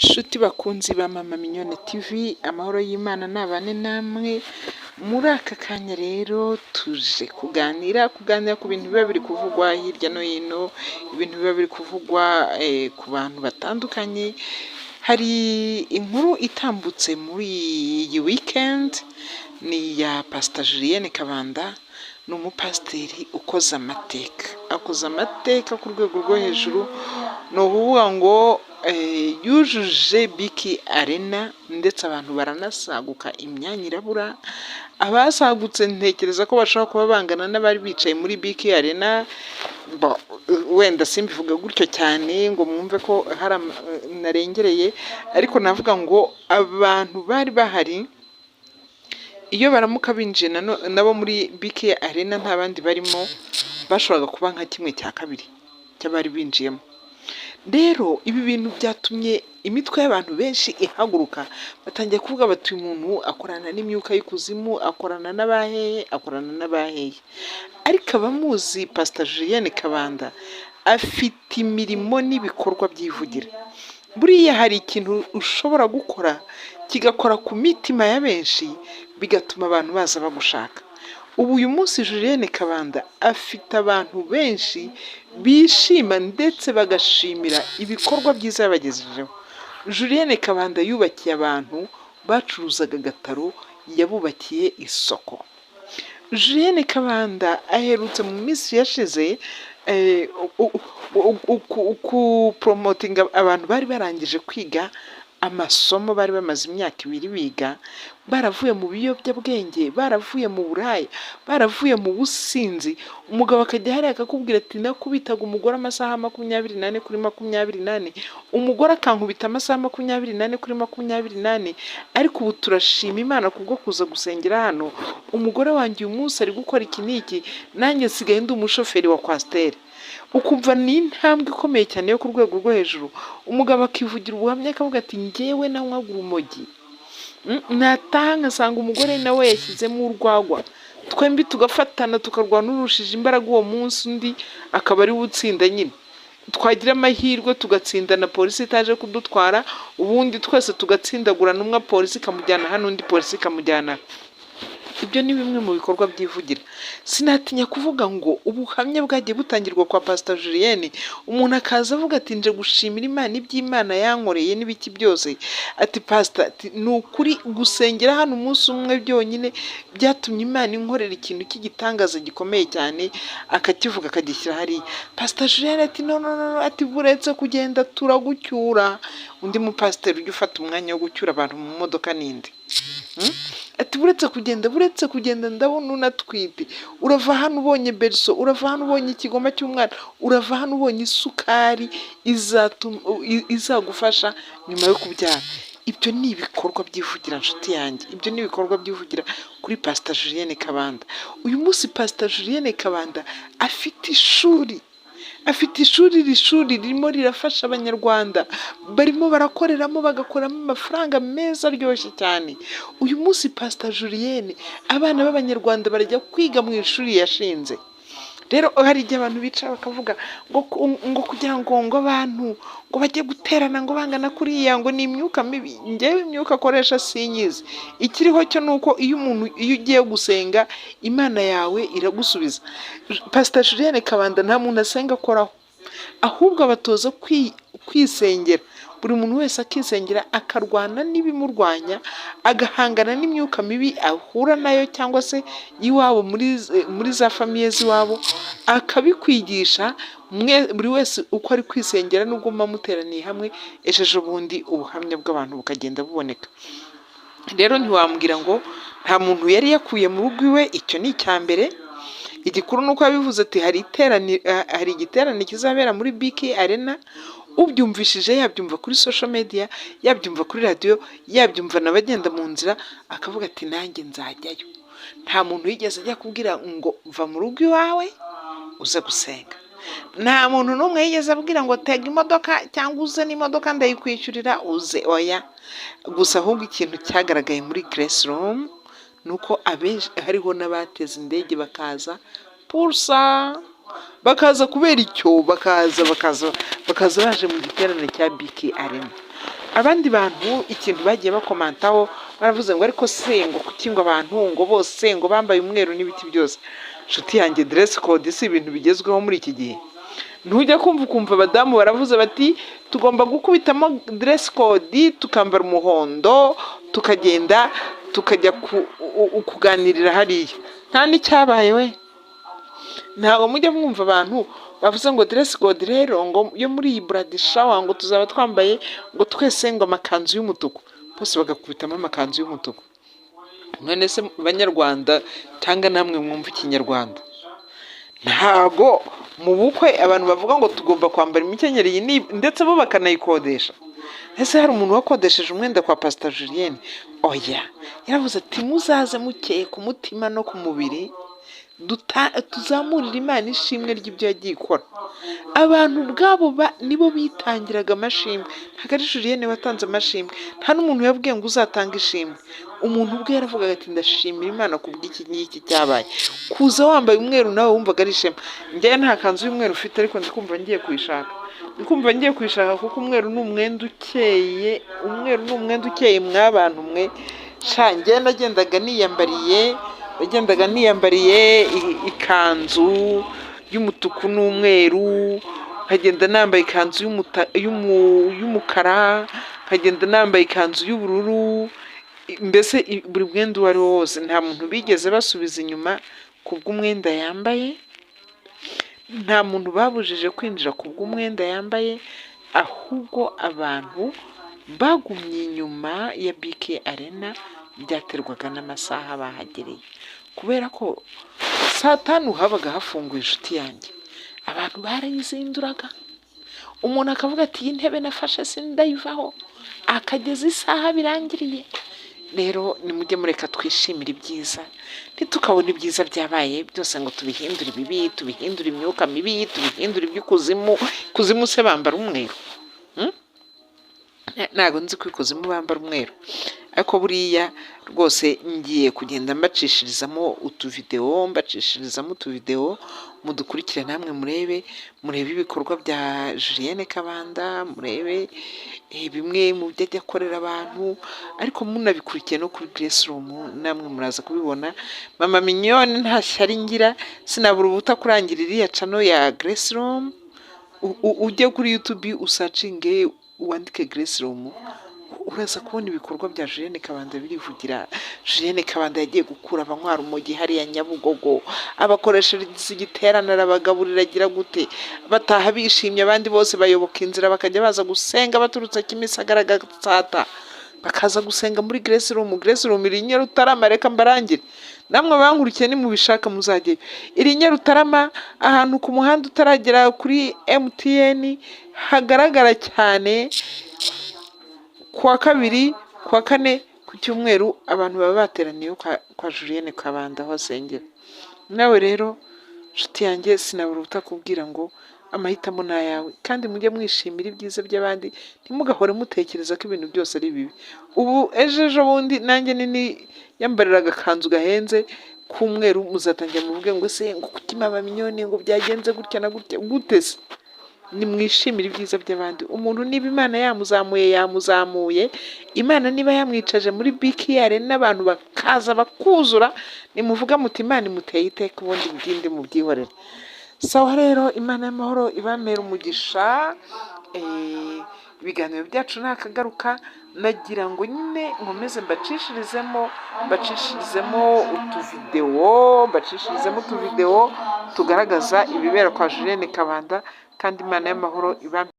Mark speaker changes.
Speaker 1: Nshuti bakunzi ba Mama Mignone TV, amahoro y'Imana nabane namwe. Muri aka kanya rero tuje kuganira ku bintu biba biri kuvugwa hirya no hino, ibintu biba biri kuvugwa ku bantu batandukanye. Hari inkuru itambutse muri iyi weekend, ni ya Pastor Julienne Kabanda. Ni umupasiteri ukoze amateka ku rwego rwo hejuru. Ni ukuvuga ngo yujuje BK Arena ndetse abantu baranasaguka, imyanya irabura. Abasagutse ntekereza ko bashobora kuba bangana n'abari bicaye muri BK Arena. Wenda simbivuga gutyo cyane ngo mwumve ko hari narengereye, ariko navuga ngo abantu bari bahari iyo baramuka binjiye nabo muri BK Arena nta bandi barimo, bashoboraga kuba nka 1/2 cy'abari binjiyemo. Rero ibi bintu byatumye imitwe y'abantu benshi ihaguruka, batangiye kuvuga bati uyu muntu akorana n'imyuka y'ikuzimu, akorana n'abahehe. Ariko abamuzi Pastor Julienne Kabanda afite imirimo n'ibikorwa byivugira. Buriya hari ikintu ushobora gukora kigakora ku mitima ya benshi, bigatuma abantu baza bagushaka. Ubu uyu munsi Julienne Kabanda afite abantu benshi bishima ndetse bagashimira ibikorwa byiza yabagejejeho. Julienne Kabanda yubakiye abantu bacuruzaga agataro, yabubakiye isoko. Julienne Kabanda aherutse mu minsi yashize ku promoting abantu bari barangije kwiga amasomo, bari bamaze imyaka 2 biga, baravuye mu biyobyabwenge, baravuye mu buraya, baravuye mu businzi. Umugabo akajya hariya akakubwira ati nakubitaga umugore amasaha 24 kuri 24, umugore akankubita amasaha 24 kuri 24. Ariko ubu turashima Imana kubwo kuza gusengera hano, umugore wanjye uyu munsi ari gukora iki n'iki, nanjye sigaye ndi umushoferi wa kwasiteri. Ukumva ni intambwe ikomeye cyane yo ku rwego rwo hejuru. Umugabo akivugira ubuhamya akavuga ati njyewe nanywaga urumogi, nataha nkasanga umugore nawe yashyizemo urwagwa, twembi tugafatana tukarwana, urushije imbaraga uwo munsi undi akaba ari we utsinda nyine. Twagira amahirwe tugatsinda na polisi itaje kudutwara, ubundi twese tugatsindagurana, umwe polisi ikamujyana hano undi polisi ikamujyana. Ibyo ni bimwe mu bikorwa byivugira. Sinatinya kuvuga ngo ubuhamya bwagiye butangirwa kwa Pastor Julienne, umuntu akaza avuga ati nje gushimira Imana iby'Imana yankoreye n'ibiki byose. Ati Pastor, ni ukuri gusengera hano umunsi umwe byonyine byatumye Imana inkorera ikintu cy'igitangaza gikomeye cyane, akakivuga akagishyira hariya. Pastor Julienne ati no, ati buretse kugenda turagucyura. Undi mupasiteri ujya ufata umwanya wo gucyura abantu mu modoka ninde? Ati buretse kugenda ndabona unatwite, urava hano ubonye berso, urava hano ubonye ikigoma cy'umwana, urava hano ubonye isukari izagufasha nyuma yo kubyara. Ibyo ni ibikorwa byivugira nshuti yanjye, ibyo ni ibikorwa byivugira kuri Pastor Julienne Kabanda. Uyu munsi Pastor Julienne Kabanda afite ishuri ririmo rirafasha abanyarwanda, barimo barakoreramo bagakoramo amafaranga meza aryoshye cyane. Uyu munsi Pastor Julienne, abana b'abanyarwanda barajya kwiga mu ishuri yashinze. Rero hari igihe abantu bicara bakavuga ngo kugira ngo abantu ngo bajye guterana ngo bangana kuriya ngo ni imyuka mibi. Njyewe imyuka akoresha sinyizi. Ikiriho cyo nuko iyo ugiye gusenga Imana yawe iragusubiza. Pastor Julienne Kabanda nta muntu asenga akoraho, ahubwo abatoza kwisengera. Buri muntu wese akisengera, akarwana n'ibimurwanya, agahangana n'imyuka mibi ahura nayo cyangwa se iwabo muri za famiye z'iwabo, akabikwigisha. Buri wese uko ari kwisengera n'ubwo muteraniye hamwe, ejo bundi ubuhamya bw'abantu bukagenda buboneka. Rero ntiwambwira ngo nta muntu yari yakuye mu rugo iwe. Icyo ni icya mbere. Igikuru nuko yabivuze ati hari igiterane kizabera muri BK Arena. Ubyumvishije yabyumva kuri social media, yabyumva kuri radio, yabyumva n'abagenda mu nzira, akavuga ati nanjye nzajyayo. Nta muntu yigeze ajya kubwira ngo va mu rugo iwawe uze gusenga. Nta muntu n'umwe yigeze abwira ngo tega imodoka cyangwa uze n'imodoka ndayikwishyurira uze, oya. Gusa ahubwo ikintu cyagaragaye muri Grace Room nuko abenshi hariho n'abateze indege bakaza pursa, bakaza kubera icyo, bakaza baje mu giterane cya BK Arena. abandi bantu ikintu bagiye bakomantaho baravuze ngo ariko se ngo kuki ngo abantu ngo bose ngo bambaye umweru n'ibiti byose. Nshuti yanjye, dress code si ibintu bigezweho muri iki gihe? Ntujya ukumva abadamu baravuze bati tugomba gukubitamo dress code tukambara umuhondo tukagenda tukajya kuganirira hariya. Nta n'icyabaye we. Ntabwo mujya mwumva abantu bavuze ngo dress code rero ngo yo muri iyi brad shower ngo tuzaba twambaye ngo twese ngo amakanzu y'umutuku, bose bagakubitamo amakanzu y'umutuku. None se banyarwanda cyangwa namwe mwumva ikinyarwanda, ntago mu bukwe abantu bavuga ngo tugomba kwambara imikenyero iyi ndetse bo bakanayikodesha? Ese hari umuntu wakodesheje umwenda kwa Pastor Julienne? Oya, yaravuze ati muzaze mukeye ku mutima no ku mubiri, tuzamurira Imana ishimwe ry'ibyo yagiye ikora. Abantu ubwabo nibo bitangiraga amashimwe, ntabwo ari Julienne watanze amashimwe. Nta n'umuntu yabwiye ngo uzatanga ishimwe. Umuntu ubwe yaravugaga ati ndashimira Imana kubw'iki ngiki cyabaye. Kuza wambaye umweru nawe wumvaga ari ishema. Njyewe nta kanzu y'umweru ufite, ariko ndikumva ngiye kuyishaka kuko umweru ni umwenda ukeye. Umweru ni umwenda ukeye mw'abantu mwe. Njyewe nagendaga niyambariye ikanzu y'umutuku n'umweru, nkagenda nambaye ikanzu y'umukara, nkagenda nambaye ikanzu y'ubururu. Mbese buri mwenda uwo ari wo wose, nta muntu bigeze basubiza inyuma kubw'umwenda yambaye, nta muntu babujije kwinjira kubw'umwenda yambaye, ahubwo abantu bagumye inyuma ya BK Arena byaterwaga n'amasaha bahagereye, kubera ko saa 5 habaga hafunguye. Inshuti yanjye, abantu barayizinduraga, umuntu akavuga ati iyi ntebe nafashe sindayivaho, akageza isaha birangiriye. Rero nimujye mureka twishimira ibyiza, ntitukabona ibyiza byabaye byose ngo tubihindure ibibi, tubihindure imyuka mibi, tubihindure iby'ikuzimu. Kuzimu se bambara umweru? Ntabwo nzi ko ikuzimu bambara umweru, ariko buriya rwose ngiye kugenda mbacishirizamo utuvideo, mudukurikire namwe murebe ibikorwa bya Julienne Kabanda, murebe bimwe mu byo ajya akorera abantu, ariko munabikurikiye no kuri Grace Room namwe muraza kubibona. Mama Mignone nta shyari ngira, sinabura ubutakurangira iriya channel ya Grace Room. Ujye kuri YouTube usacinge wandike Grace Room, uraza kubona ibikorwa bya Julienne Kabanda birivugira. Julienne Kabanda yagiye gukura abanywara umugi hariya Nyabugogo, abakoreshereza igiterane, arabagaburira, agira gute, bataha bishimye, abandi bose bayoboka inzira bakajya baza gusenga baturutse Kimisagara Gatsata, bakaza gusenga muri Grace Room. Grace Room iri Nyarutarama, reka mbarangire namwe bankurikiye nimubishaka muzajye. Iri Nyarutarama, ahantu ku muhanda utaragera kuri MTN, hagaragara cyane. Kuwa kabiri, kuwa kane, ku cyumweru abantu baba bateraniye kwa Julienne Kabanda aho asengera. Nawe rero nshuti yanjye, sinabura utakubwira ngo amahitamo ni ayawe, kandi mujye mwishimira ibyiza by'abandi, ntimugahore mutekereza ko ibintu byose ari bibi. Ubu ejo bundi nanjye nini yambariraga akanzu gahenze k'umweru, muzatangira muvuge ngo se ngo kuki Mama Mignone ngo byagenze gutya na gutya. Gute se? Nimwishimira ibyiza by'abandi. Umuntu niba Imana yamuzamuye, Imana niba yamwicaje muri BK Arena n'abantu bakaza bakuzura, nimuvuga muti Imana imuteye iteka, ubundi bwindi mubyihorere. Sawa rero, Imana y'amahoro ibamera umugisha. Ibiganiro byacu nakagaruka, nagira ngo nyine nkomeze mbacishirizemo utuvideo tugaragaza ibibera kwa Julienne Kabanda, kandi Imana y'amahoro ibamera